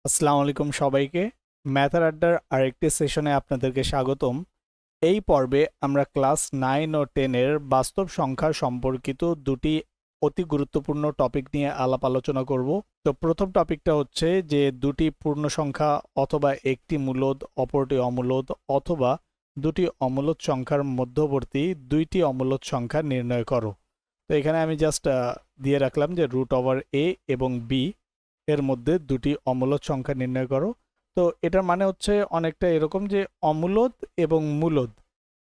আসসালামু আলাইকুম সবাইকে। ম্যাথের আড্ডার আরেকটি সেশনে আপনাদেরকে স্বাগতম। এই পর্বে আমরা ক্লাস 9 ও 10 এর বাস্তব সংখ্যা সম্পর্কিত দুটি অতি গুরুত্বপূর্ণ টপিক নিয়ে আলাপ আলোচনা করব। তো প্রথম টপিকটা হচ্ছে যে দুটি পূর্ণ সংখ্যা অথবা একটি মূলদ অপরটি অমূলদ অথবা দুটি অমূলদ সংখ্যার মধ্যবর্তী দুইটি অমূলদ সংখ্যা নির্ণয় করো। তো এখানে আমি জাস্ট দিয়ে রাখলাম যে রুট ওভার এ এবং বি এর মধ্যে দুটি অমূলদ সংখ্যা নির্ণয় করো। তো এটার মানে হচ্ছে অনেকটা এরকম যে অমূলদ এবং মূলদ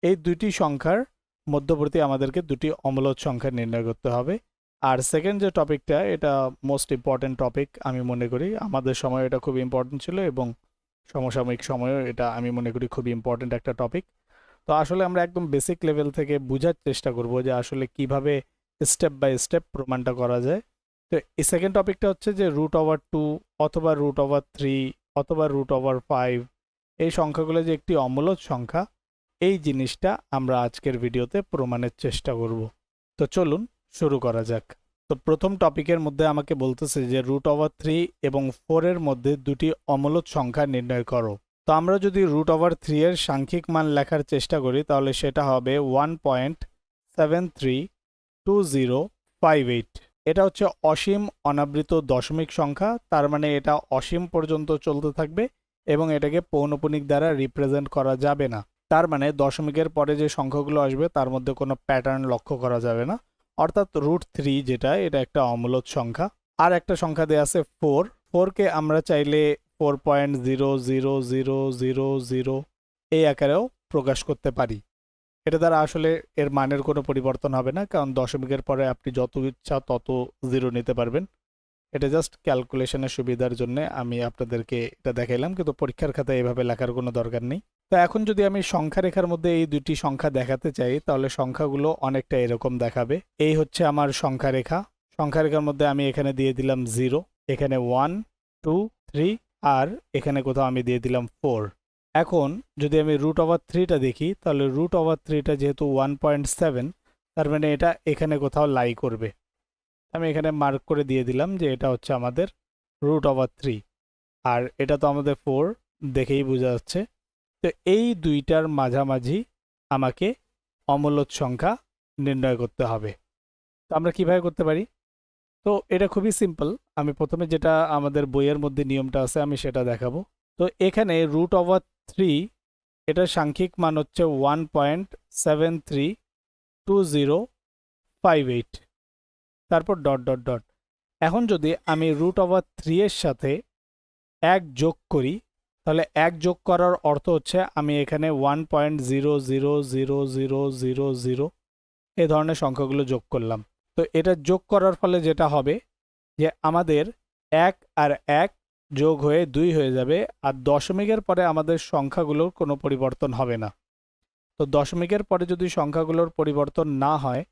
এই দুইটি সংখ্যার মধ্যবর্তী আমাদেরকে দুটি অমূলদ সংখ্যা নির্ণয় করতে হবে। আর সেকেন্ড যে টপিকটা, এটা মোস্ট ইম্পর্টেন্ট টপিক আমি মনে করি। আমাদের সময় এটা খুব ইম্পর্টেন্ট ছিল এবং সমসাময়িক সময়েও এটা আমি মনে করি খুব ইম্পর্টেন্ট একটা টপিক। তো আসলে আমরা একদম বেসিক লেভেল থেকে বোঝার চেষ্টা করব যে আসলে কিভাবে স্টেপ বাই স্টেপ প্রমাণটা করা যায়। তো এই সেকেন্ড টপিকটা হচ্ছে যে রুট ওভার 2 অথবা রুট ওভার 3 অথবা রুট ওভার 5 এই সংখ্যাগুলো যে একটি অমূলদ সংখ্যা, এই জিনিসটা আমরা আজকের ভিডিওতে প্রমাণের চেষ্টা করব। তো চলুন শুরু করা যাক। তো প্রথম টপিকের মধ্যে আমাকে বলতেছে যে রুট ওভার 3 এবং 4 এর মধ্যে দুটি অমূলদ সংখ্যা নির্ণয় করো। তো আমরা যদি রুট ওভার 3 এর সাংখ্যিক মান লেখার চেষ্টা করি তাহলে সেটা হবে 1.732058। এটা হচ্ছে অসীম অনাবৃত দশমিক সংখ্যা, তার মানে এটা অসীম পর্যন্ত চলতে থাকবে এবং এটাকে পৌনঃপুনিক দ্বারা রিপ্রেজেন্ট করা যাবে না। তার মানে দশমিকের পরে যে সংখ্যাগুলো আসবে তার মধ্যে কোনো প্যাটার্ন লক্ষ্য করা যাবে না। অর্থাৎ রুট 3 যেটা, এটা একটা অমূলদ সংখ্যা। আর একটা সংখ্যা দেয়া আছে 4 কে আমরা চাইলে 4.00000 এই আকারেও প্রকাশ করতে পারি। এটা দ্বারা আসলে এর মানের কোনো পরিবর্তন হবে না, কারণ দশমিকের পরে আপনি যত ইচ্ছা তত জিরো নিতে পারবেন। এটা জাস্ট ক্যালকুলেশনের সুবিধার জন্য আমি আপনাদেরকে এটা দেখাইলাম, কিন্তু পরীক্ষার খাতায় এভাবে লেখার কোনো দরকার নেই। তো এখন যদি আমি সংখ্যা রেখার মধ্যে এই দুটি সংখ্যা দেখাতে চাই তাহলে সংখ্যাগুলো অনেকটা এরকম দেখাবে। এই হচ্ছে আমার সংখ্যা রেখা। সংখ্যা রেখার মধ্যে আমি এখানে দিয়ে দিলাম 0, এখানে 1 2 3 আর এখানে কোথাও আমি দিয়ে দিলাম 4। এখন যদি আমি রুট ওভার 3টা দেখি তাহলে রুট ওভার 3টা যেহেতু 1.7, তার মানে এটা এখানে কোথাও লাই করবে। আমি এখানে মার্ক করে দিয়ে দিলাম যে এটা হচ্ছে আমাদের রুট ওভার 3। আর এটা তো আমাদের 4 দেখেই বোঝা যাচ্ছে। তো এই দুইটার মাঝামাঝি আমাকে অমূলদ সংখ্যা নির্ণয় করতে হবে। তো আমরা কিভাবে করতে পারি? তো এটা খুবই সিম্পল। আমি প্রথমে যেটা আমাদের বইয়ের মধ্যে নিয়মটা আছে আমি সেটা দেখাবো। তো এখানে রুট ওভার 3 এটার সাংখ্যিক মান হচ্ছে 1.732058, তারপর ডট ডট ডট। এখন যদি আমি রুট ওভার 3 এর সাথে 1 যোগ করি তাহলে 1 যোগ করার অর্থ হচ্ছে আমি এখানে 1.0000000 এই ধরনের সংখ্যাগুলো যোগ করলাম। তো এটা যোগ করার ফলে যেটা হবে যে আমাদের 1 আর 1 যোগ হয়ে 2 হয়ে যাবে, আর দশমিকের পরে আমাদের সংখ্যাগুলোর কোনো পরিবর্তন হবে না। তো দশমিকের পরে যদি সংখ্যাগুলোর পরিবর্তন না হয়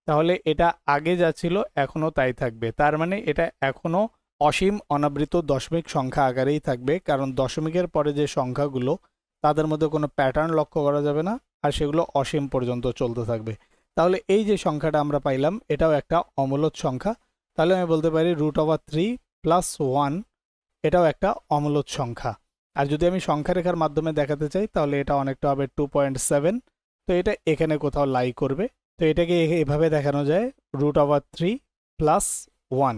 তাহলে এটা আগে যা ছিল এখনও তাই থাকবে। তার মানে এটা এখনও অসীম অনাবৃত দশমিক সংখ্যা আকারেই থাকবে, কারণ দশমিকের পরে যে সংখ্যাগুলো তাদের মধ্যে কোনো প্যাটার্ন লক্ষ্য করা যাবে না আর সেগুলো অসীম পর্যন্ত চলতে থাকবে। তাহলে এই যে সংখ্যাটা আমরা পাইলাম এটাও একটা অমূলদ সংখ্যা। তাহলে আমি বলতে পারি রুট ওভার 3 প্লাস 1 এটাও একটা অমূলদ সংখ্যা। আর যদি আমি সংখ্যা রেখার মাধ্যমে দেখাতে চাই তাহলে এটা অনেকটা হবে 2.7। তো এটা এখানে কোথাও লাই করবে। তো এটাকে এভাবে দেখানো যায় রুট ওভার 3 প্লাস 1।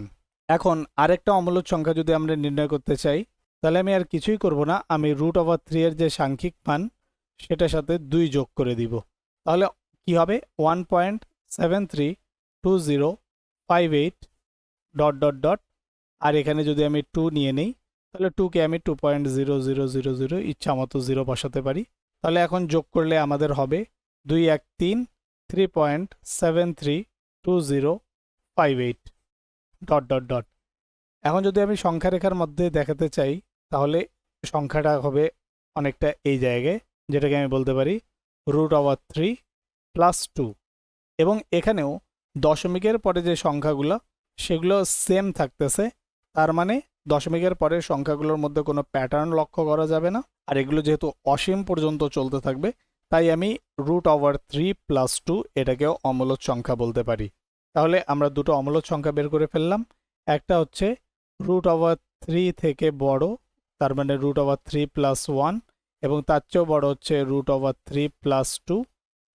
এখন আরেকটা অমূলদ সংখ্যা যদি আমরা নির্ণয় করতে চাই তাহলে আমি আর কিছুই করব না, আমি রুট ওভার 3 এর যে সাংখ্যিক মান সেটার সাথে 2 যোগ করে দিব। তাহলে কি হবে 1.732058 ডট ডট ডট। আর এখানে যদি আমি 2 নিয়ে নেই তাহলে 2কে আমি 2.0000 ইচ্ছা মতো 0 বসাতে পারি। তাহলে এখন যোগ করলে আমাদের হবে 2 1 3 3.732058 ডট ডট ডট। এখন যদি আমি সংখ্যা রেখার মধ্যে দেখাতে চাই তাহলে সংখ্যাটা হবে অনেকটা এই জায়গায়, যেটাকে আমি বলতে পারি রুট ওভার 3 প্লাস 2। এবং এখানেও দশমিকের পরে যে সংখ্যাগুলো সেগুলো সেম থাকতেছে। তার মানে দশমিকের পরে সংখ্যাগুলোর মধ্যে কোনো প্যাটার্ন লক্ষ্য করা যাবে না, আর এগুলো যেহেতু অসীম পর্যন্ত চলতে থাকবে তাই আমি রুট ওভার 3 প্লাস 2 এটাকেও অমূলদ সংখ্যা বলতে পারি। তাহলে আমরা দুটো অমূলদ সংখ্যা বের করে ফেললাম। একটা হচ্ছে রুট ওভার 3 থেকে বড় তার মানে √3 + 1, এবং তার চেয়েও বড় হচ্ছে √3 + 2,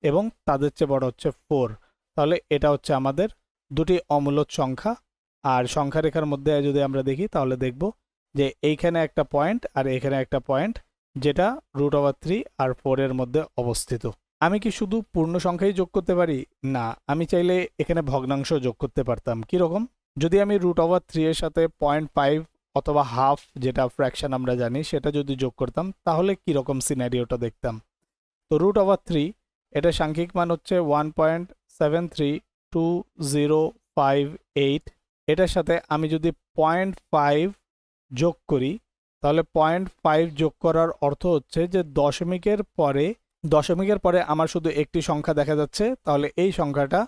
এবং তাদের চেয়ে বড় হচ্ছে 4। তাহলে এটা হচ্ছে আমাদের দুটি অমূলদ সংখ্যা। আর সংখ্যা রেখার মধ্যে যদি আমরা দেখি তাহলে দেখব যে এইখানে একটা পয়েন্ট আর এখানে একটা পয়েন্ট, যেটা √3 আর 4 এর মধ্যে অবস্থিত। আমি কি শুধু পূর্ণ সংখ্যাই যোগ করতে পারি? না, আমি চাইলে এখানে ভগ্নাংশ যোগ করতে পারতাম। কিরকম? যদি আমি √3 এর সাথে 0.5 অথবা হাফ, যেটা ফ্র্যাকশন আমরা জানি, সেটা যদি যোগ করতাম তাহলে কিরকম সিনারিওটা দেখতাম। তো √3 এটা সাংখ্যিক মান হচ্ছে 1.732058। এটার সাথে আমি যদি 0.5 যোগ করি, তাহলে 0.5 যোগ করার অর্থ হচ্ছে যে দশমিকের পরে আমার শুধু একটি সংখ্যা দেখা যাচ্ছে, তাহলে এই সংখ্যাটা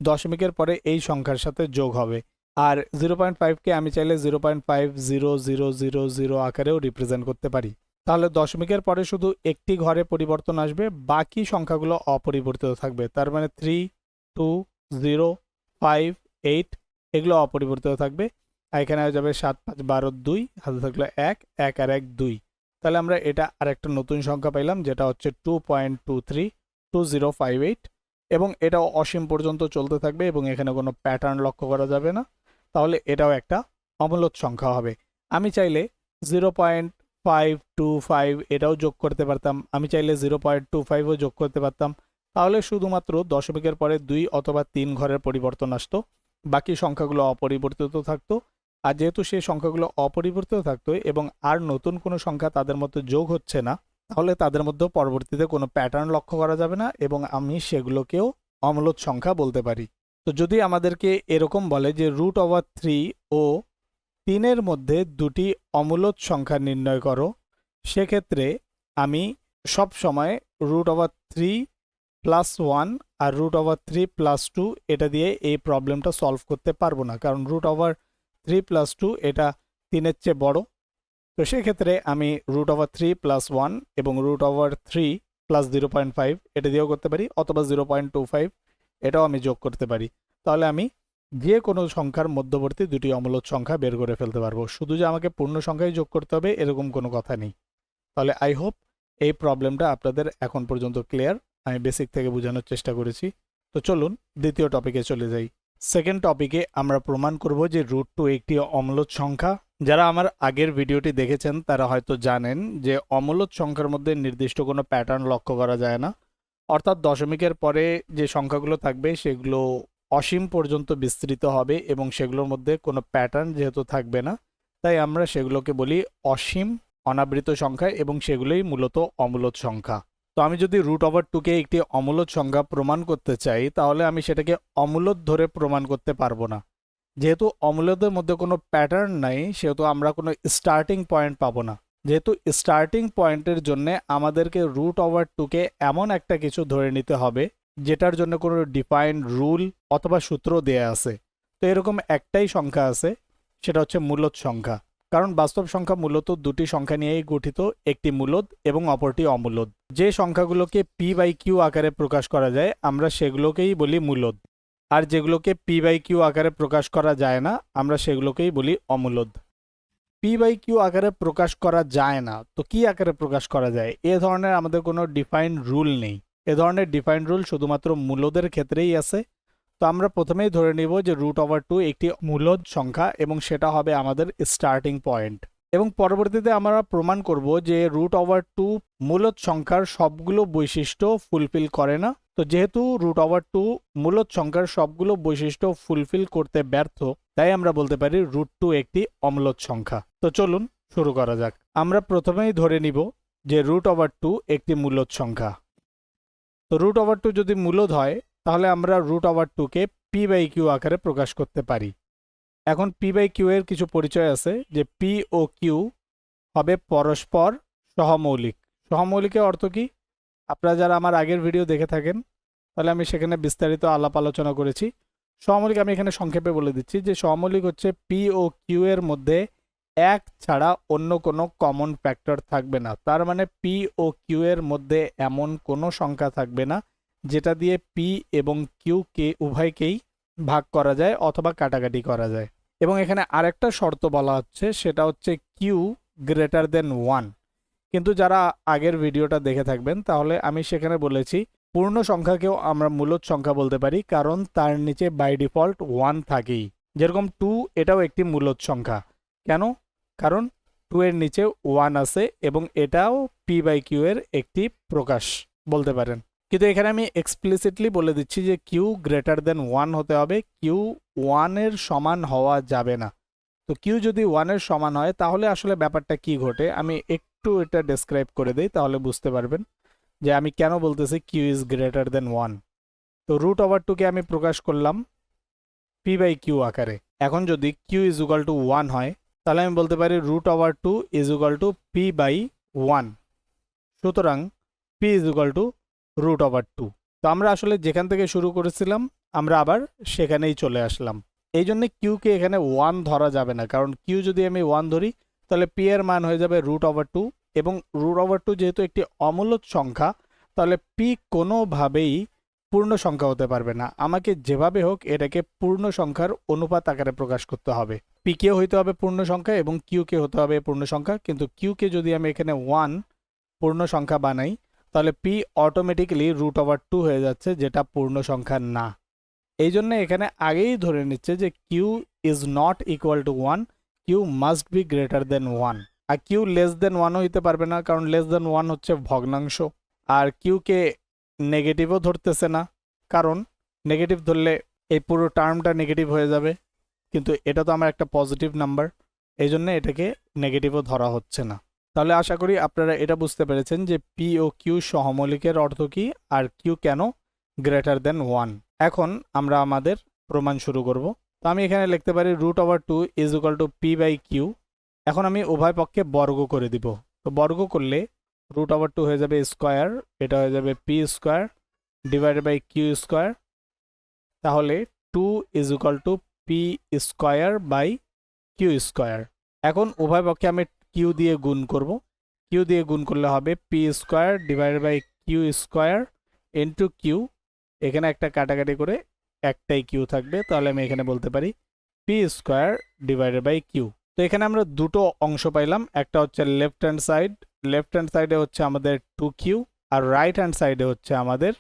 দশমিকের পরে এই সংখ্যার সাথে যোগ হবে। আর 0.5কে আমি চাইলে 0.50000 আকারেও রিপ্রেজেন্ট করতে পারি। তাহলে দশমিকের পরে শুধু একটি ঘরে পরিবর্তন আসবে, বাকি সংখ্যাগুলো অপরিবর্তিত থাকবে। তার মানে 3, 2, 0, 5, 8 এগুলো অপরিবর্তিত থাকবে। আর এখানে হয়ে যাবে 7, 5, 12, 2, হাতে থাকলো 1, 1 আর 1, 2। তাহলে আমরা এটা আরেকটা নতুন সংখ্যা পাইলাম, যেটা হচ্ছে 2.232058, এবং এটাও অসীম পর্যন্ত চলতে থাকবে এবং এখানে কোনো প্যাটার্ন লক্ষ্য করা যাবে না। তাহলে এটাও একটা অমূলদ সংখ্যা হবে। আমি চাইলে 0.525 এটাও যোগ করতে পারতাম, আমি চাইলে 0.25ও যোগ করতে পারতাম। তাহলে শুধুমাত্র দশমিকের পরে 2 অথবা 3 ঘরের পরিবর্তন আসতো, বাকি সংখ্যাগুলো অপরিবর্তিত থাকতো। আর যেহেতু সেই সংখ্যাগুলো অপরিবর্তিত থাকতো এবং আর নতুন কোনো সংখ্যা তাদের মধ্যে যোগ হচ্ছে না, তাহলে তাদের মধ্যে পরবর্তীতে কোনো প্যাটার্ন লক্ষ্য করা যাবে না এবং আমি সেগুলোকেও অমূলদ সংখ্যা বলতে পারি। তো যদি আমাদেরকে এরকম বলে যে √3 ও 3-এর মধ্যে দুটি অমূলদ সংখ্যা নির্ণয় করো, সেক্ষেত্রে আমি সব সময় √3 + 1 আর √3 + 2 এটা দিয়ে এই প্রবলেমটা সলভ করতে পারবো না, কারণ √3 + 2 এটা 3-এর চেয়ে বড়। তো সেক্ষেত্রে আমি √3 + 1 এবং √3 + 0.5 এটা দিয়েও করতে পারি, অথবা 0.25 এটাও আমি যোগ করতে পারি। তাহলে আমি যে কোনো সংখ্যার মধ্যবর্তী দুটি অমূলদ সংখ্যা বের করে ফেলতে পারবো। শুধু যে আমাকে পূর্ণ সংখ্যায় যোগ করতে হবে এরকম কোনো কথা নেই। তাহলে আই হোপ এই প্রবলেমটা আপনাদের এখন পর্যন্ত ক্লিয়ার। আমি বেসিক থেকে বোঝানোর চেষ্টা করেছি। তো চলুন দ্বিতীয় টপিকে চলে যাই। সেকেন্ড টপিকে আমরা প্রমাণ করব যে √2 একটি অমূলদ সংখ্যা। যারা আমার আগের ভিডিওটি দেখেছেন তারা হয়তো জানেন যে অমূলদ সংখ্যার মধ্যে নির্দিষ্ট কোনো প্যাটার্ন লক্ষ্য করা যায় না, অর্থাৎ দশমিকের পরে যে সংখ্যাগুলো থাকবে সেগুলো অসীম পর্যন্ত বিস্তৃত হবে এবং সেগুলোর মধ্যে কোনো প্যাটার্ন যেহেতু থাকবে না, তাই আমরা সেগুলোকে বলি অসীম অনাবৃত সংখ্যা এবং সেগুলোই মূলত অমূলদ সংখ্যা। তো আমি যদি √2কে একটি অমূলদ সংখ্যা প্রমাণ করতে চাই, তাহলে আমি সেটাকে অমূলদ ধরে প্রমাণ করতে পারবো না। যেহেতু অমূলদের মধ্যে কোনো প্যাটার্ন নাই, সেহেতু আমরা কোনো স্টার্টিং পয়েন্ট পাবো না। যেহেতু স্টার্টিং পয়েন্টের জন্য আমাদেরকে √2কে এমন একটা কিছু ধরে নিতে হবে যেটার জন্য কোনো ডিফাইন্ড রুল অথবা সূত্র দেয়া আছে। তো এরকম একটাই সংখ্যা আছে, সেটা হচ্ছে মূলদ সংখ্যা। কারণ বাস্তব সংখ্যা মূলত দুটি সংখ্যা নিয়েই গঠিত, একটি মূলদ এবং অপরটি অমূলদ। যে সংখ্যাগুলোকে p/q আকারে প্রকাশ করা যায় আমরা সেগুলোকেই বলি মূলদ, আর যেগুলোকে p/q আকারে প্রকাশ করা যায় না আমরা সেগুলোকেই বলি অমূলদ। p/q আকারে প্রকাশ করা যায় না, তো কি আকারে প্রকাশ করা যায়? এ ধরনের আমাদের কোনো ডিফাইন্ড রুল নেই। এ ধরনের ডিফাইন্ড রুল শুধুমাত্র মূলদের ক্ষেত্রেই আছে। তো আমরা প্রথমেই ধরে নিব যে √2 একটি মূলদ সংখ্যা এবং সেটা হবে আমাদের স্টার্টিং পয়েন্ট। এবং পরবর্তীতে আমরা প্রমাণ করব যে √2 মূলদ সংখ্যার সবগুলো বৈশিষ্ট্য ফুলফিল করে না। তো যেহেতু √2 মূলদ সংখ্যার সবগুলো বৈশিষ্ট্য ফুলফিল করতে ব্যর্থ, তাই আমরা বলতে পারি √2 একটি অমূলদ সংখ্যা। তো চলুন শুরু করা যাক। আমরা প্রথমেই ধরে নিব যে √2 একটি মূলদ সংখ্যা। তো √2 যদি মূলদ হয় তাহলে আমরা √2কে p/q আকারে প্রকাশ করতে পারি। এখন p/q এর কিছু পরিচয় আছে, যে p ও q হবে পরস্পর সহমৌলিক। সহমৌলিকের অর্থ কি? আপনারা যারা আমার আগের ভিডিও দেখে থাকেন তাহলে আমি সেখানে বিস্তারিত আলাপ আলোচনা করেছি। সহমৌলিক আমি এখানে সংক্ষেপে বলে দিচ্ছি যে সহমৌলিক হচ্ছে p ও q এর মধ্যে 1 ছাড়া অন্য কোনো কমন ফ্যাক্টর থাকবে না। তার মানে p ও q এর মধ্যে এমন কোনো সংখ্যা থাকবে না যেটা দিয়ে p এবং q কে উভয়কেই ভাগ করা যায় অথবা কাটাকাটি করা যায়। এবং এখানে আরেকটা শর্ত বলা হচ্ছে, সেটা হচ্ছে q গ্রেটার দেন 1। কিন্তু যারা আগের ভিডিওটা দেখে থাকবেন তাহলে আমি সেখানে বলেছি পূর্ণ সংখ্যাকেও আমরা মূলদ সংখ্যা বলতে পারি, কারণ তার নিচে বাই ডিফল্ট 1 থাকেই। যেরকম 2 এটাও একটি মূলদ সংখ্যা। কেন? কারণ 2 এর নিচে 1 আছে এবং এটাও পি বাই কিউ এর একটি প্রকাশ বলতে পারেন। কিন্তু এখানে আমি এক্সপ্লিসিটলি বলে দিচ্ছি যে কিউ গ্রেটার দেন 1 হতে হবে, কিউ 1 এর সমান হওয়া যাবে না। তো কিউ যদি 1 এর সমান হয় তাহলে আসলে ব্যাপারটা কি ঘটে আমি একটু এটা ডেসক্রাইব করে দেই, তাহলে বুঝতে পারবেন যে আমি কেন বলতেছি কিউ ইজ গ্রেটার দেন 1। তো √2 কে আমি প্রকাশ করলাম পি বাই কিউ আকারে। এখন যদি কিউ ইজ ইকুয়াল টু 1 হয় তাহলে আমি বলতে পারি √2 is equal to p by 1। সুতরাং পি ইজ ইকুয়াল টু √2। তো আমরা আসলে যেখান থেকে শুরু করেছিলাম আমরা আবার সেখানেই চলে আসলাম। এই জন্য কিউকে এখানে 1 ধরা যাবে না, কারণ কিউ যদি আমি 1 ধরি তাহলে পি এর মান হয়ে যাবে √2, এবং √2 যেহেতু একটি অমূলদ সংখ্যা তাহলে পি কোনোভাবেই পূর্ণ সংখ্যা হতে পারবে না। আমাকে যেভাবে হোক এটাকে পূর্ণ সংখ্যার অনুপাত আকারে প্রকাশ করতে হবে। পি কে হইতে হবে পূর্ণ সংখ্যা এবং কিউ কে হতে হবে পূর্ণ সংখ্যা, কিন্তু কিউকে যদি আমি এখানে 1 পূর্ণ সংখ্যা বানাই তাহলে পি অটোমেটিক্যালি √2 হয়ে যাচ্ছে, যেটা পূর্ণ সংখ্যা না। এই জন্য এখানে আগেই ধরে নিচ্ছে যে q is not equal to 1, q must be greater than 1। আর কিউ লেস দেন 1 হইতে পারবে না, কারণ লেস দেন 1 হচ্ছে ভগ্নাংশ। আর কিউকে নেগেটিভও ধরতেছে না, কারণ নেগেটিভ ধরলে এই পুরো টার্মটা নেগেটিভ হয়ে যাবে, কিন্তু এটা তো আমার একটা পজিটিভ নাম্বার, এই জন্য এটাকে নেগেটিভও ধরা হচ্ছে না। তাহলে আশা করি আপনারা এটা বুঝতে পেরেছেন যে পি ও কিউ সহমৌলিকের অর্থ কি আর কিউ কেন গ্রেটার দেন 1। এখন আমরা আমাদের প্রমাণ শুরু করব। তো আমি এখানে লিখতে পারি √2 is equal to p by q. এখন আমি উভয় পক্ষে বর্গ করে দিব। তো বর্গ করলে √2 হয়ে যাবে স্কোয়ার, এটা হয়ে যাবে p square divided by q square. তাহলে 2 is equal to p square by q square. এখন উভয় পক্ষে আমি কিউ দিয়ে গুণ করব। কিউ দিয়ে গুণ করলে হবে p square divided by q square into q. এখানে একটা কাটাকাটি করে একটাই কিউ থাকবে, তাহলে আমি এখানে বলতে পারি p square divided by q. তো এখানে আমরা দুটো অংশ পাইলাম, একটা হচ্ছে left hand side, left hand সাইডে হচ্ছে আমাদের 2q, আর রাইট হ্যান্ড সাইডে হচ্ছে আমাদের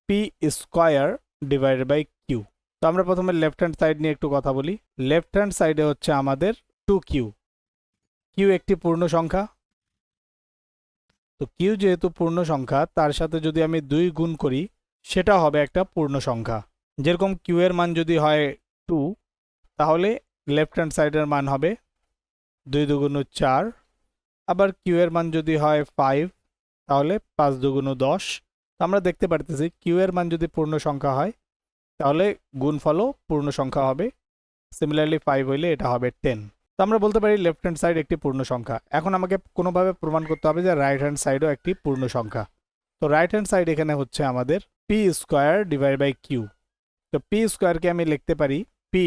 p square divided by q. তো আমরা প্রথমে লেফট হ্যান্ড সাইড নিয়ে একটু কথা বলি। লেফট হ্যান্ড সাইডে হচ্ছে আমাদের 2q, কিউ একটি পূর্ণ সংখ্যা। তো কিউ যেহেতু পূর্ণ সংখ্যা তার সাথে যদি আমি 2 গুণ করি সেটা হবে একটা পূর্ণ সংখ্যা। যেরকম কিউ এর মান যদি হয় 2 তাহলে লেফট হ্যান্ড সাইডের মান হবে 2 দুগুণ 4। আবার কিউ এর মান যদি হয় 5 তাহলে 5 দুগুণ 10। তো আমরা দেখতে পারতেছি কিউ এর মান যদি পূর্ণ সংখ্যা হয় তাহলে গুণফলও পূর্ণ সংখ্যা হবে। সিমিলারলি 5 হইলে এটা হবে 10। তো আমরা বলতে পারি লেফট হ্যান্ড সাইড একটি পূর্ণ সংখ্যা। এখন আমাকে কোনোভাবে প্রমাণ করতে হবে যে রাইট হ্যান্ড সাইডও একটি পূর্ণ সংখ্যা। তো রাইট হ্যান্ড সাইড এখানে হচ্ছে আমাদের p square divide by q. তো পি স্কোয়ারকে আমি লিখতে পারি p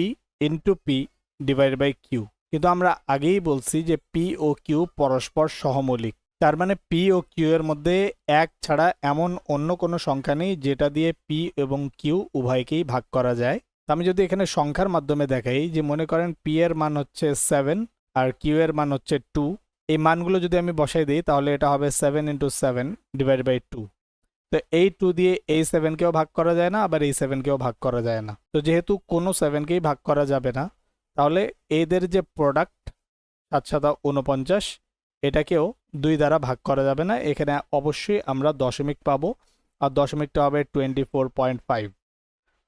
into p divide by q. কিন্তু আমরা আগেই বলছি যে পি ও কিউ পরস্পর সহমৌলিক, তার মানে পি ও কিউ এর মধ্যে 1 ছাড়া এমন অন্য কোনো সংখ্যা নেই যেটা দিয়ে পি এবং কিউ উভয়কেই ভাগ করা যায়। আমি যদি এখানে সংখ্যার মাধ্যমে দেখাই যে মনে করেন পি এর মান হচ্ছে 7 আর কিউ এর মান হচ্ছে 2, এই মানগুলো যদি আমি বসাই দিই তাহলে এটা হবে 7 × 7 ডিভাইড বাই 2। তো এই 2 দিয়ে এই 7কেও ভাগ করা যায় না, আবার এই 7কেও ভাগ করা যায় না। তো যেহেতু কোনো 7কেই ভাগ করা যাবে না তাহলে এদের যে প্রোডাক্ট 7 7 49 এটাকেও 2 দ্বারা ভাগ করা যাবে না। এখানে অবশ্যই আমরা দশমিক পাবো, আর দশমিকটা হবে 24.5।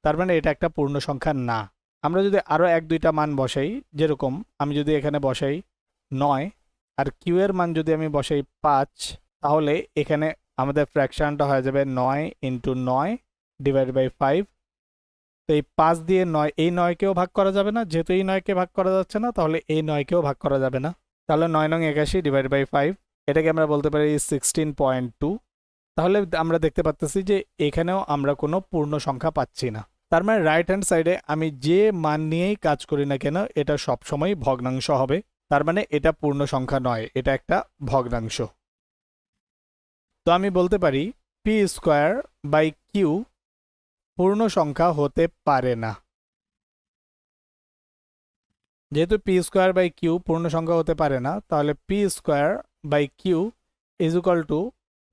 তার মানে এটা একটা পূর্ণ সংখ্যা না। আমরা যদি আরও 1-2টা মান বসাই, যেরকম আমি যদি এখানে বসাই 9 আর কিউ এর মান যদি আমি বসাই 5, তাহলে এখানে আমাদের ফ্র্যাকশনটা হয়ে যাবে 9 × 9 ডিভাইড বাই 5। তো এই 5 দিয়ে 9, এই 9কেও ভাগ করা যাবে না, যেহেতু এই 9কে ভাগ করা যাচ্ছে না তাহলে এই 9কেও ভাগ করা যাবে না। তাহলে 9 9 81 ডিভাইড বাই 5, এটাকে আমরা বলতে পারি 16.2। তাহলে আমরা দেখতে পাচ্ছি যে এখানেও আমরা কোনো পূর্ণ সংখ্যা পাচ্ছি না। তার মানে রাইট হ্যান্ড সাইডে আমি যে মান নিয়েই কাজ করি না কেন এটা সবসময় ভগ্নাংশ হবে। তার মানে এটা পূর্ণ সংখ্যা নয়, এটা একটা ভগ্নাংশ। তো আমি বলতে পারি পি স্কোয়ার বাই কিউ পূর্ণ সংখ্যা হতে পারে না। যেহেতু পি স্কোয়ার বাই কিউ পূর্ণ সংখ্যা হতে পারে না, তাহলে p square by q is equal to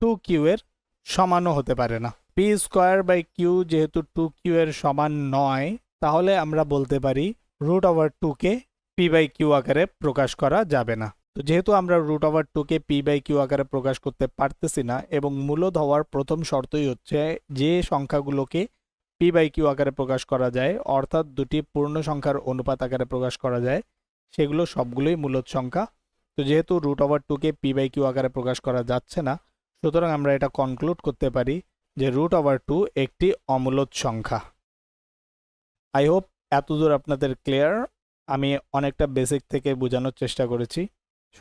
2q এর সমানও হতে পারে না। পি স্কোয়ার বাই কিউ যেহেতু 2q এর সমান নয়, তাহলে আমরা বলতে পারি রুট ওভার 2কে পি বাই কিউ আকারে প্রকাশ করা যাবে না। তো যেহেতু আমরা রুট ওভার 2কে পি বাই কিউ আকারে প্রকাশ করতে পারতেছি না, এবং মূলদ হওয়ার প্রথম শর্তই হচ্ছে যে সংখ্যাগুলোকে পি বাই কিউ আকারে প্রকাশ করা যায়, অর্থাৎ দুটি পূর্ণ সংখ্যার অনুপাত আকারে প্রকাশ করা যায়, সেগুলো সবগুলোই মূলদ সংখ্যা। তো যেহেতু রুট ওভার 2কে পি বাই কিউ আকারে প্রকাশ করা যাচ্ছে না, সুতরাং আমরা এটা কনক্লুড করতে পারি যে রুট ওভার 2 একটি অমূলদ সংখ্যা। আই হোপ এতদূর আপনাদের ক্লিয়ার। আমি অনেকটা বেসিক থেকে বোঝানোর চেষ্টা করেছি,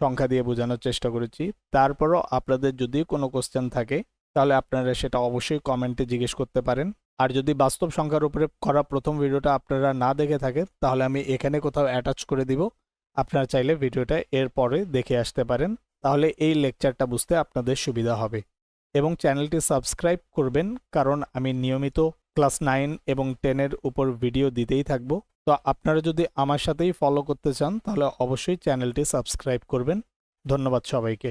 সংখ্যা দিয়ে বোঝানোর চেষ্টা করেছি। তারপরও আপনাদের যদি কোনো কোশ্চেন থাকে তাহলে আপনারা সেটা অবশ্যই কমেন্টে জিজ্ঞেস করতে পারেন। আর যদি বাস্তব সংখ্যার উপরে করা প্রথম ভিডিওটা আপনারা না দেখে থাকেন, তাহলে আমি এখানে কোথাও অ্যাটাচ করে দিব, আপনারা চাইলে ভিডিওটা এর পরে দেখে আসতে পারেন, তাহলে এই লেকচারটা বুঝতে আপনাদের সুবিধা হবে। এবং চ্যানেলটি সাবস্ক্রাইব করবেন, কারণ আমি নিয়মিত ক্লাস 9 এবং 10-এর উপর ভিডিও দিতেই থাকবো। তো আপনারা যদি আমার সাথেই ফলো করতে চান তাহলে অবশ্যই চ্যানেলটি সাবস্ক্রাইব করবেন। ধন্যবাদ সবাইকে।